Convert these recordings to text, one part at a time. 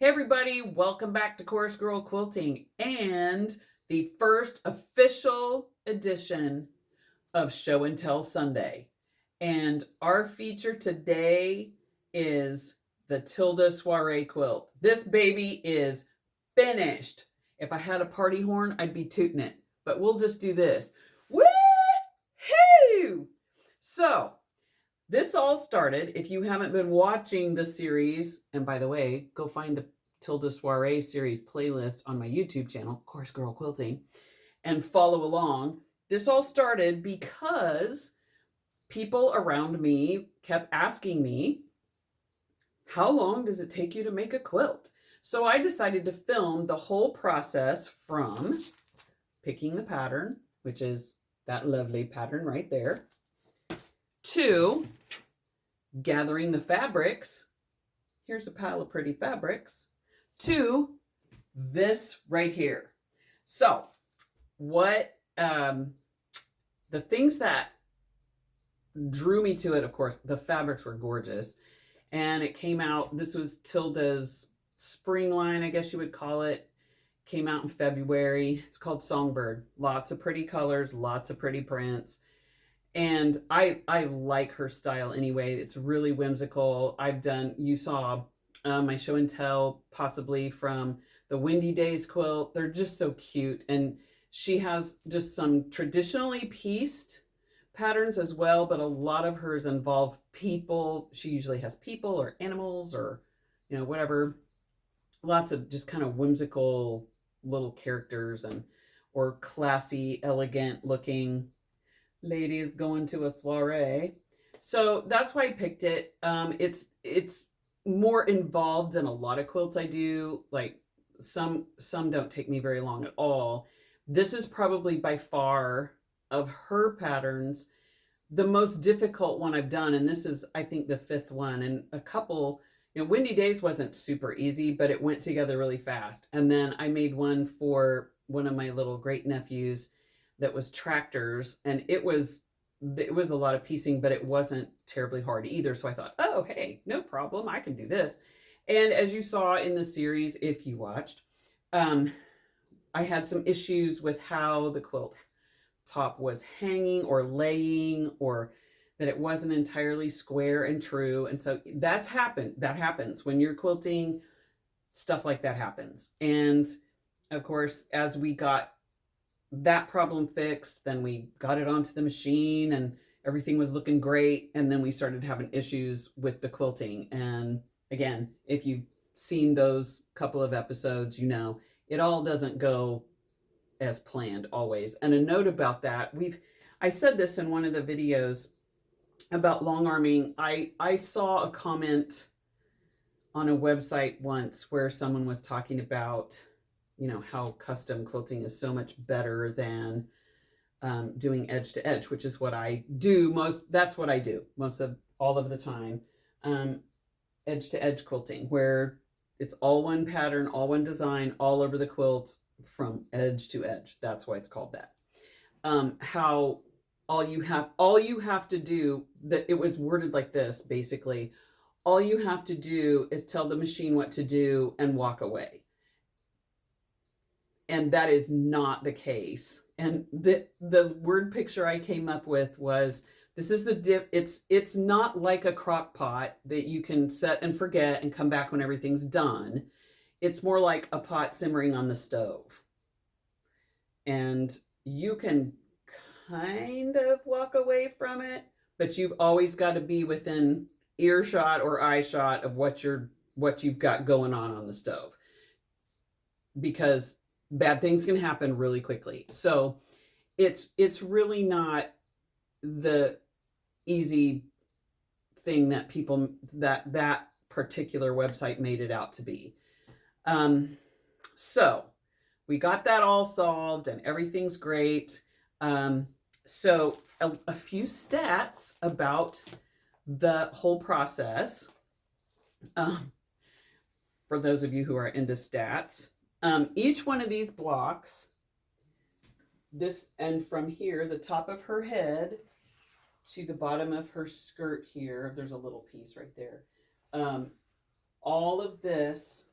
Hey everybody, welcome back to Chorus Girl Quilting and the first official edition of Show and Tell Sunday. And our feature today is the Tilda Soiree quilt. This baby is finished. If I had a party horn, I'd be tooting it, but we'll just do this. Woo-hoo! So, this all started, if you haven't been watching the series, and by the way, go find the Tilda Soiree series playlist on my YouTube channel, Chorus Girl Quilting, and follow along. This all started because people around me kept asking me, how long does it take you to make a quilt? So I decided to film the whole process from picking the pattern, which is that lovely pattern right there, to gathering the fabrics. Here's a pile of pretty fabrics. To this right here. So what the things that drew me to it, of course, the fabrics were gorgeous. And it came out, this was Tilda's spring line, I guess you would call it. Came out in February. It's called Songbird. Lots of pretty colors, lots of pretty prints. And I like her style anyway. It's really whimsical. You saw my show and tell possibly from the Windy Days quilt. They're just so cute. And she has just some traditionally pieced patterns as well, but a lot of hers involve people. She usually has people or animals or, whatever. Lots of just kind of whimsical little characters or classy, elegant looking ladies going to a soiree. So that's why I picked it. It's more involved than a lot of quilts I do. Like some don't take me very long at all. This is probably by far of her patterns the most difficult one I've done, and this is, I think, the fifth one. And a couple, Windy Days wasn't super easy, but it went together really fast. And then I made one for one of my little great nephews that was tractors, and it was a lot of piecing, but it wasn't terribly hard either. So I thought, oh, hey, no problem, I can do this. And as you saw in the series, if you watched, I had some issues with how the quilt top was hanging or laying, or that it wasn't entirely square and true. And so that happens when you're quilting. Stuff like that happens. And of course, as we got that problem fixed, then we got it onto the machine and everything was looking great. And then we started having issues with the quilting. And again, if you've seen those couple of episodes, it all doesn't go as planned always. And a note about that, I said this in one of the videos about long arming. I saw a comment on a website once where someone was talking about how custom quilting is so much better than doing edge to edge, which is what I do that's what I do most of all of the time. Edge to edge quilting, where it's all one pattern, all one design, all over the quilt from edge to edge. That's why it's called that. How all you have to do, that it was worded like this, basically, all you have to do is tell the machine what to do and walk away. And that is not the case. And the word picture I came up with was, this is the dip. It's not like a crock pot that you can set and forget and come back when everything's done. It's more like a pot simmering on the stove. And you can kind of walk away from it, but you've always got to be within earshot or eye shot of what you've got going on the stove, because bad things can happen really quickly. So it's really not the easy thing that people that particular website made it out to be. So we got that all solved and everything's great. So a few stats about the whole process. For those of you who are into stats, each one of these blocks, and from here, the top of her head to the bottom of her skirt here, there's a little piece right there. All of this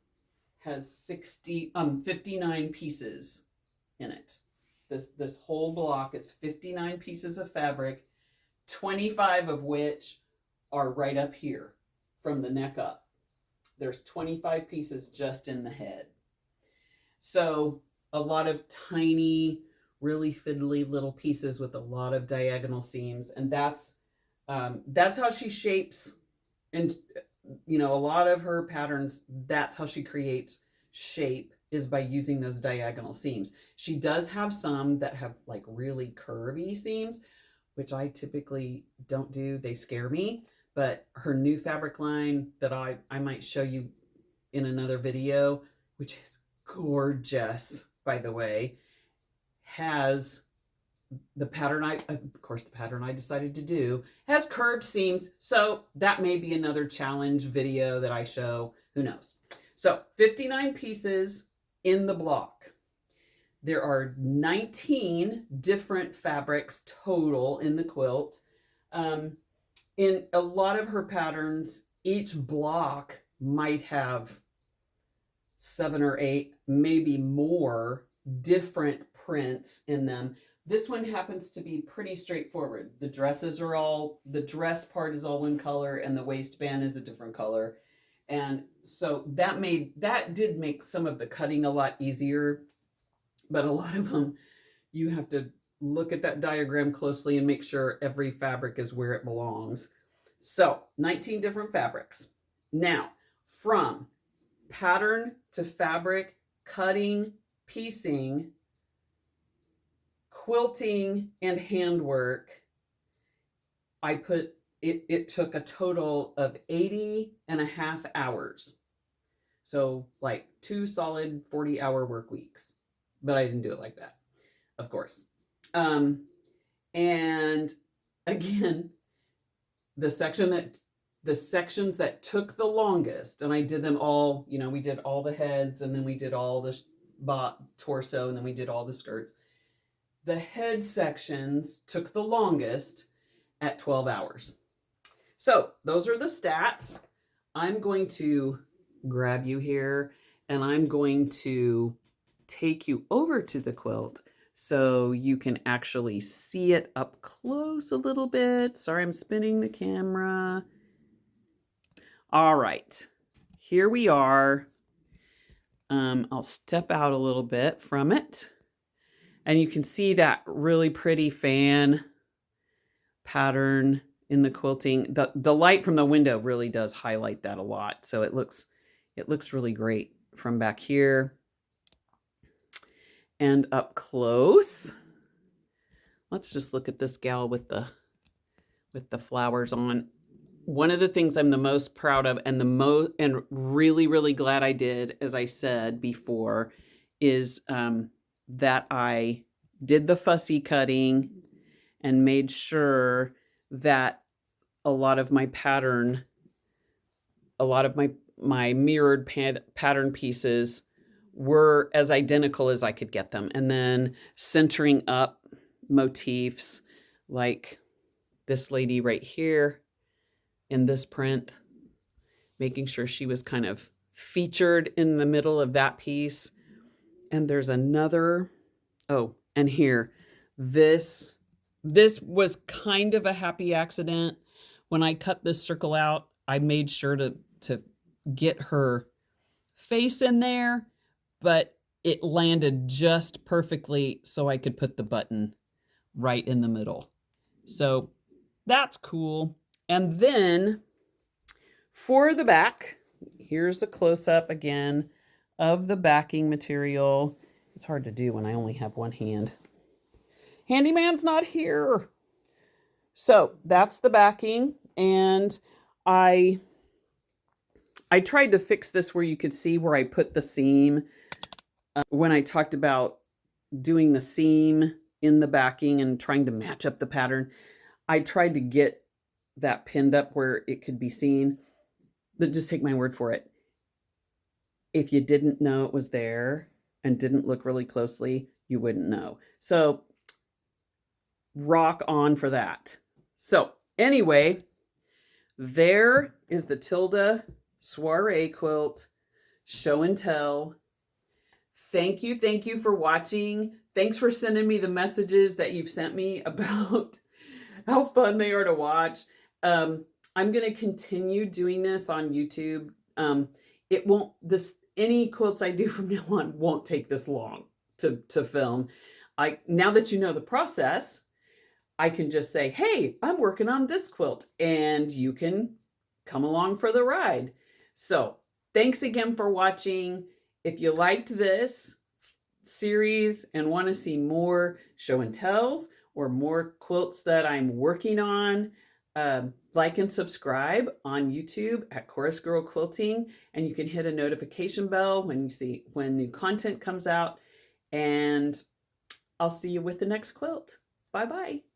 has 59 pieces in it. This whole block is 59 pieces of fabric, 25 of which are right up here from the neck up. There's 25 pieces just in the head. So a lot of tiny, really fiddly little pieces with a lot of diagonal seams. And that's how she shapes, and you know, a lot of her patterns, that's how she creates shape, is by using those diagonal seams. She does have some that have like really curvy seams, which I typically don't do. They scare me. But her new fabric line that I might show you in another video, which is gorgeous, by the way, has the pattern the pattern I decided to do has curved seams. So that may be another challenge video that I show. Who knows? So 59 pieces in the block. There are 19 different fabrics total in the quilt. In a lot of her patterns, each block might have 7 or 8, maybe more different prints in them. This one happens to be pretty straightforward. The the dress part is all one color and the waistband is a different color. And so that did make some of the cutting a lot easier, but a lot of them, you have to look at that diagram closely and make sure every fabric is where it belongs. So 19 different fabrics. Now, from pattern to fabric, cutting, piecing, quilting, and handwork, it took a total of 80.5 hours. So like 2 solid 40-hour work weeks. But I didn't do it like that, of course. And again, the sections that took the longest, and I did them all, you know, we did all the heads, and then we did all the torso, and then we did all the skirts. The head sections took the longest at 12 hours. So those are the stats. I'm going to grab you here, and I'm going to take you over to the quilt so you can actually see it up close a little bit. Sorry, I'm spinning the camera. All right, here we are. I'll step out a little bit from it, and you can see that really pretty fan pattern in the quilting. The light from the window really does highlight that a lot, so it looks really great from back here. And up close, let's just look at this gal with the flowers on. One of the things I'm the most proud of, and really, really glad I did, as I said before, is that I did the fussy cutting and made sure that a lot of my mirrored pattern pieces were as identical as I could get them. And then centering up motifs like this lady right here in this print, making sure she was kind of featured in the middle of that piece. And there's another, and here, this was kind of a happy accident. When I cut this circle out, I made sure to get her face in there, but it landed just perfectly so I could put the button right in the middle. So that's cool. And then for the back, here's a close-up again of the backing material. It's hard to do when I only have one hand. Handyman's not here. So that's the backing, and I tried to fix this where you could see where I put the seam. When I talked about doing the seam in the backing and trying to match up the pattern, I tried to get that pinned up where it could be seen. But just take my word for it. If you didn't know it was there and didn't look really closely, you wouldn't know. So rock on for that. So anyway, there is the Tilda Soiree quilt show and tell. Thank you for watching. Thanks for sending me the messages that you've sent me about how fun they are to watch. I'm going to continue doing this on YouTube. It won't, any quilts I do from now on won't take this long to film. Now that you know the process, I can just say, hey, I'm working on this quilt, and you can come along for the ride. So thanks again for watching. If you liked this series and want to see more show and tells or more quilts that I'm working on, like and subscribe on YouTube at Chorus Girl Quilting, and you can hit a notification bell when you see when new content comes out. And I'll see you with the next quilt. Bye-bye.